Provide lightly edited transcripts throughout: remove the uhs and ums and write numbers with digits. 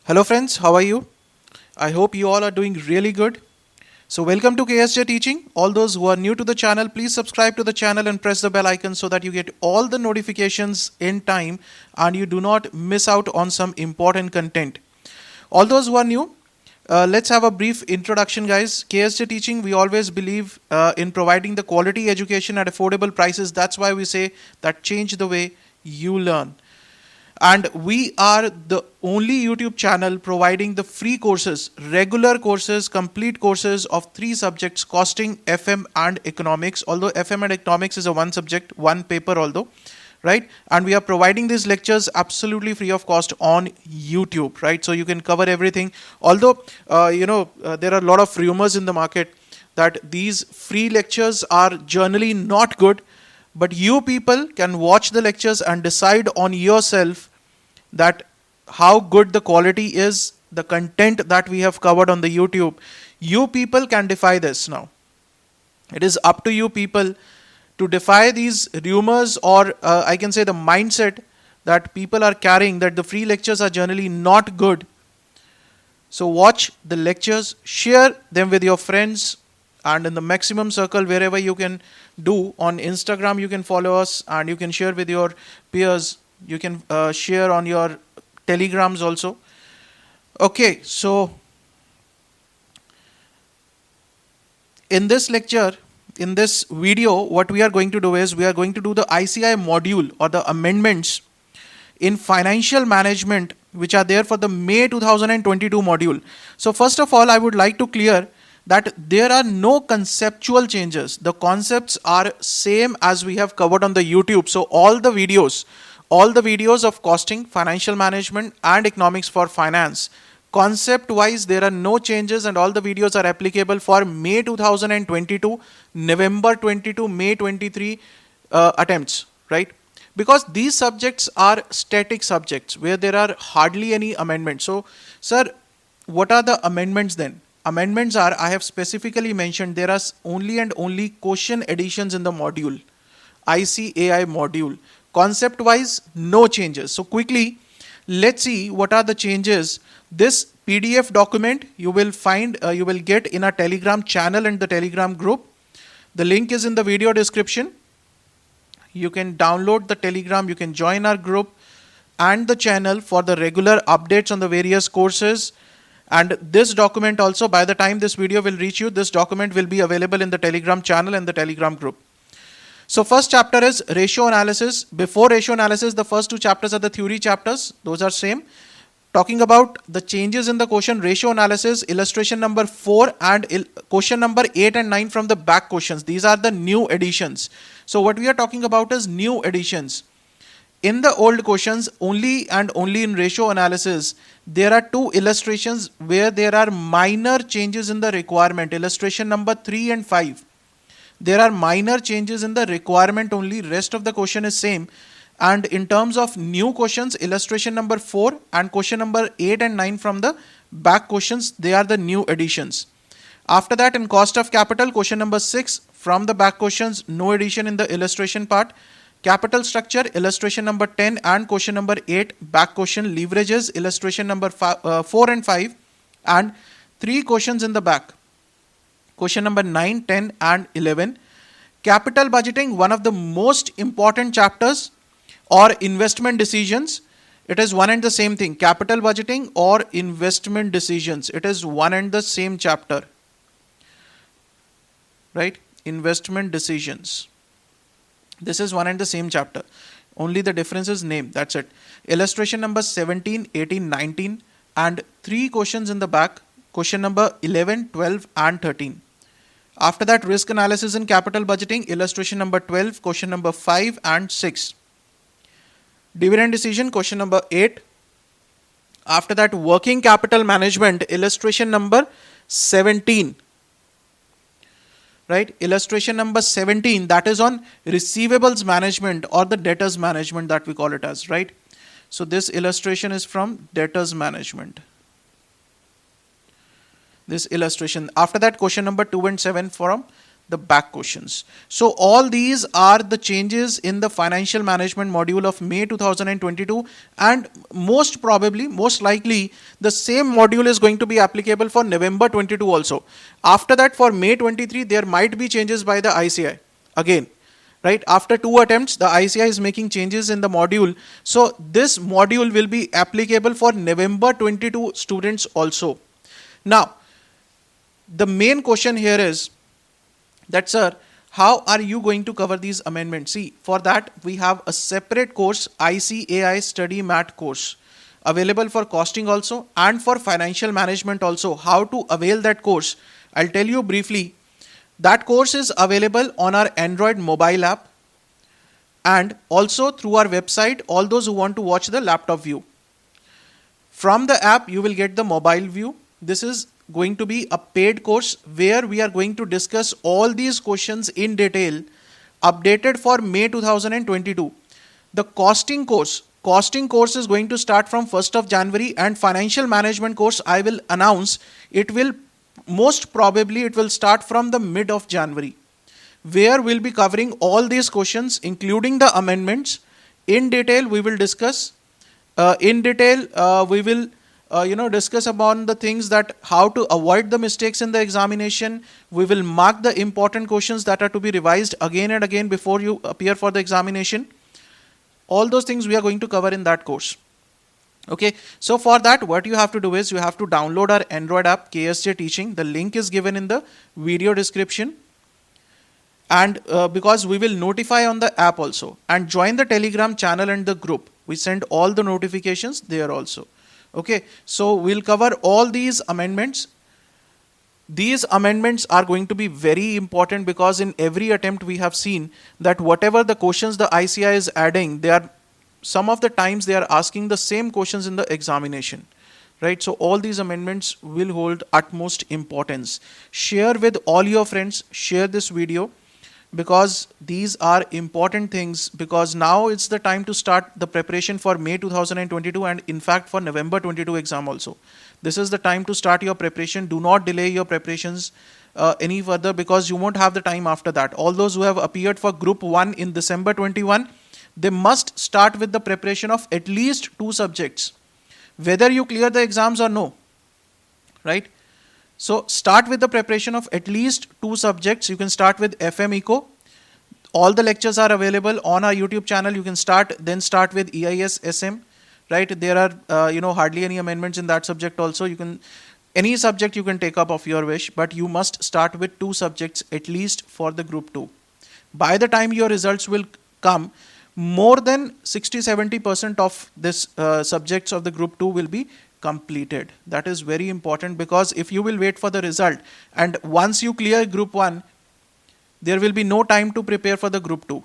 Hello friends, how are you? I hope you all are doing really good. So welcome to KSJ Teaching. All those who are new to the channel, please subscribe to the channel and press the bell icon so that you get all the notifications in time and you do not miss out on some important content. All those who are new, let's have a brief introduction, guys. KSJ Teaching, we always believe in providing the quality education at affordable prices. That's why we say that change the way you learn. And we are the only YouTube channel providing the free courses, regular courses, complete courses of three subjects: costing, FM, and economics. Although FM and economics is a one subject, one paper, although, right? And we are providing these lectures absolutely free of cost on YouTube, right? So you can cover everything. Although, there are a lot of rumors in the market that these free lectures are generally not good, but you people can watch the lectures and decide on yourself that how good the quality is, the content that we have covered on the YouTube. You people can defy this now. It is up to you people to defy these rumors, or I can say the mindset that people are carrying that the free lectures are generally not good. So watch the lectures, share them with your friends, and in the maximum circle wherever you can do. On Instagram you can follow us and you can share with your peers. You can share on your telegrams also. Okay, so in this lecture, in this video, what we are going to do is we are going to do the ICI module or the amendments in financial management which are there for the May 2022 module. So first of all, I would like to clear that there are no conceptual changes. The concepts are same as we have covered on the YouTube. So all the videos of costing, financial management, and economics for finance, concept wise there are no changes, and all the videos are applicable for May 2022, November 22, May 23 attempts, right? Because these subjects are static subjects where there are hardly any amendments. So sir, what are the amendments then? Amendments are, I have specifically mentioned, there are only and only question additions in the module, ICAI module. Concept wise, no changes. So quickly, let's see what are the changes. This PDF document you will find, you will get in our Telegram channel and the Telegram group. The link is in the video description. You can download the Telegram, you can join our group and the channel for the regular updates on the various courses. And this document also, by the time this video will reach you, this document will be available in the Telegram channel and the Telegram group. So first chapter is ratio analysis. Before ratio analysis, the first two chapters are the theory chapters. Those are same. Talking about the changes in the question, ratio analysis, illustration number 4 and question number 8 and 9 from the back questions. These are the new additions. So what we are talking about is new additions. In the old questions, only and only in ratio analysis, there are two illustrations where there are minor changes in the requirement. Illustration number 3 and 5. There are minor changes in the requirement only, rest of the question is same. And in terms of new questions, illustration number 4 and question number 8 and 9 from the back questions, they are the new additions. After that, in cost of capital, question number 6 from the back questions, no addition in the illustration part. Capital structure, illustration number 10 and question number 8, back question. Leverages, illustration number 4 and 5, and 3 questions in the back. Question number 9, 10 and 11. Capital budgeting, one of the most important chapters, or investment decisions. It is one and the same thing. Capital budgeting or investment decisions. It is one and the same chapter. Right? Investment decisions. This is one and the same chapter. Only the difference is name. That's it. Illustration number 17, 18, 19 and 3 questions in the back. Question number 11, 12 and 13. After that, risk analysis in capital budgeting, illustration number 12, question number 5 and 6. Dividend decision, question number 8. After that, working capital management, illustration number 17. Right? Illustration number 17, that is on receivables management or the debtors management that we call it as, right? So this illustration is from debtors management. This illustration. After that, question number 2 and 7 from the back questions. So all these are the changes in the financial management module of May 2022, and most probably, most likely, the same module is going to be applicable for November 22 also. After that, for May 23, there might be changes by the ICI again. Right, after 2 attempts, the ICI is making changes in the module. So this module will be applicable for November 22 students also. Now, the main question here is that, sir, how are you going to cover these amendments? See, for that we have a separate course, ICAI Study Mat course, available for costing also and for financial management also. How to avail that course? I'll tell you briefly. That course is available on our Android mobile app and also through our website, all those who want to watch the laptop view. From the app, you will get the mobile view. This is going to be a paid course where we are going to discuss all these questions in detail, updated for May 2022. The costing course is going to start from 1st of January, and financial management course I will announce, it will most probably it will start from the mid of January, where we'll be covering all these questions including the amendments in detail. We will discuss we will discuss upon the things that how to avoid the mistakes in the examination. We will mark the important questions that are to be revised again and again before you appear for the examination. All those things we are going to cover in that course. Okay, so for that, what you have to do is you have to download our Android app, KSJ Teaching. The link is given in the video description. And because we will notify on the app also, and join the Telegram channel and the group. We send all the notifications there also. Okay, so we'll cover all these amendments. These amendments are going to be very important because in every attempt we have seen that whatever the questions the ICI is adding, they are some of the times they are asking the same questions in the examination. Right, so all these amendments will hold utmost importance. Share with all your friends, share this video, because these are important things, because now it's the time to start the preparation for May 2022 and in fact for November 22 exam also. This is the time to start your preparation. Do not delay your preparations any further, because you won't have the time after that. All those who have appeared for group 1 in December 21, they must start with the preparation of at least 2 subjects, whether you clear the exams or no. Right? So start with the preparation of at least 2 subjects. You can start with FM Eco. All the lectures are available on our YouTube channel. You can start with EIS SM. Right? There are hardly any amendments in that subject also. Any subject you can take up of your wish, but you must start with 2 subjects at least for the group 2. By the time your results will come, more than 60-70% of this subjects of the group 2 will be completed. That is very important, because if you will wait for the result and once you clear group 1, there will be no time to prepare for the group 2.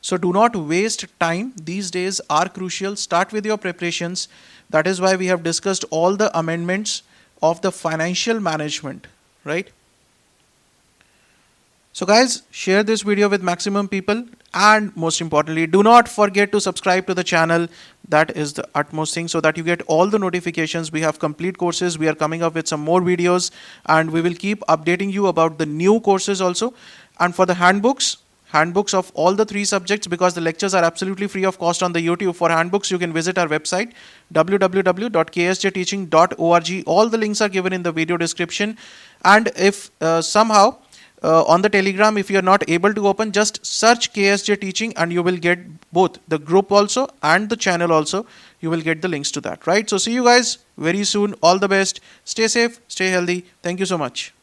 So do not waste time. These days are crucial. Start with your preparations. That is why we have discussed all the amendments of the financial management, right? So guys, share this video with maximum people, and most importantly, do not forget to subscribe to the channel. That is the utmost thing, so that you get all the notifications. We have complete courses. We are coming up with some more videos, and we will keep updating you about the new courses also. And for the handbooks of all the 3 subjects, because the lectures are absolutely free of cost on the YouTube. For handbooks, you can visit our website www.ksjteaching.org. All the links are given in the video description. And if somehow on the Telegram, if you are not able to open, just search KSJ Teaching and you will get both the group also and the channel also. You will get the links to that, right? So see you guys very soon. All the best. Stay safe, stay healthy. Thank you so much.